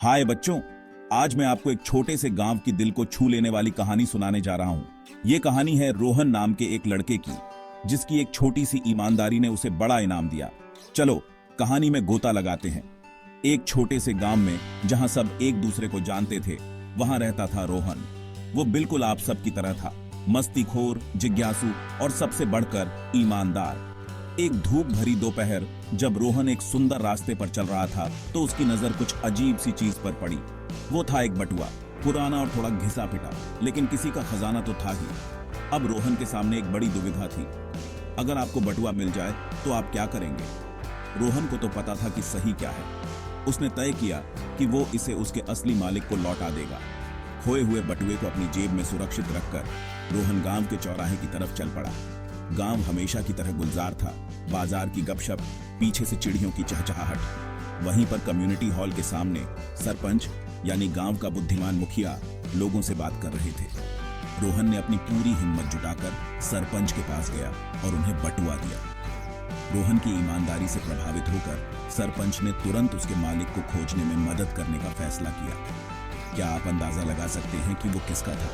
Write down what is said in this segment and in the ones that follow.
हाय बच्चों, आज मैं आपको एक छोटे से गांव की दिल को छू लेने वाली कहानी सुनाने जा रहा हूं। ये कहानी है रोहन नाम के एक लड़के की, जिसकी एक छोटी सी ईमानदारी ने उसे बड़ा इनाम दिया। चलो कहानी में गोता लगाते हैं। एक छोटे से गांव में जहां सब एक दूसरे को जानते थे, वहां रहता था रोहन। वो बिल्कुल आप सब की तरह था, मस्तीखोर, जिज्ञासु और सबसे बढ़कर ईमानदार। एक धूप भरी दोपहर जब रोहन एक सुंदर रास्ते पर चल रहा था तो उसकी नजर कुछ अजीब सी चीज पर पड़ी। वो था एक बटुआ, पुराना और थोड़ा घिसा पिटा, लेकिन किसी का खजाना तो था ही। अब रोहन के सामने एक बड़ी दुविधा थी। अगर आपको बटुआ मिल जाए तो आप क्या करेंगे? रोहन को तो पता था कि सही क्या है। उसने तय किया कि वो इसे उसके असली मालिक को लौटा देगा। खोए हुए बटुए को अपनी जेब में सुरक्षित रखकर रोहन गांव के चौराहे की तरफ चल पड़ा। गांव हमेशा की तरह गुलजार था। बाजार की गपशप, पीछे से चिड़ियों की चहचहाहट। वहीं पर कम्युनिटी हॉल के सामने सरपंच यानी गांव का बुद्धिमान मुखिया लोगों से बात कर रहे थे। रोहन ने अपनी पूरी हिम्मत जुटाकर सरपंच के पास गया और उन्हें बटुआ दिया। रोहन की ईमानदारी से प्रभावित होकर सरपंच ने तुरंत उसके मालिक को खोजने में मदद करने का फैसला किया। क्या आप अंदाजा लगा सकते हैं कि वो किसका था?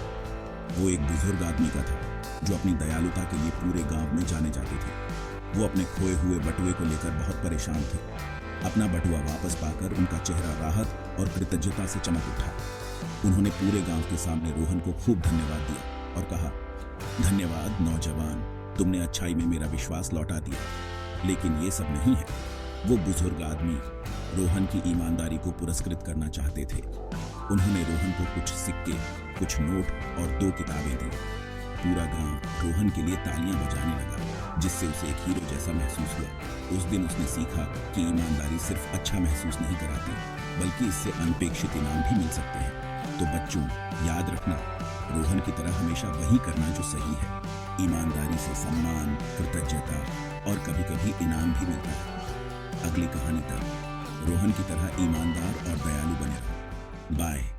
वो एक बुजुर्ग आदमी का था, जो अपनी दयालुता के लिए पूरे गांव में जाने जाते थे। वो अपने खोए हुए बटुए को लेकर बहुत परेशान थे। अपना बटुआ वापस पाकर उनका चेहरा राहत और कृतज्ञता से चमक उठा। उन्होंने पूरे गांव के सामने रोहन को खूब धन्यवाद दिया और कहा, धन्यवाद नौजवान, तुमने अच्छाई में मेरा विश्वास लौटा दिया। लेकिन ये सब नहीं है। वो बुजुर्ग आदमी रोहन की ईमानदारी को पुरस्कृत करना चाहते थे। उन्होंने रोहन को कुछ सिक्के, कुछ नोट और 2 किताबें दी। पूरा गांव रोहन के लिए तालियां बजाने लगा, जिससे उसे एक हीरो जैसा महसूस हुआ। उस दिन उसने सीखा कि ईमानदारी सिर्फ अच्छा महसूस नहीं कराती, बल्कि इससे अनपेक्षित इनाम भी मिल सकते हैं। तो बच्चों, याद रखना, रोहन की तरह हमेशा वही करना जो सही है। ईमानदारी से सम्मान, कृतज्ञता और कभी-कभी इनाम भी मिलता है। अगली कहानी तक रोहन की तरह ईमानदार और दयालु बने रहो। बाय।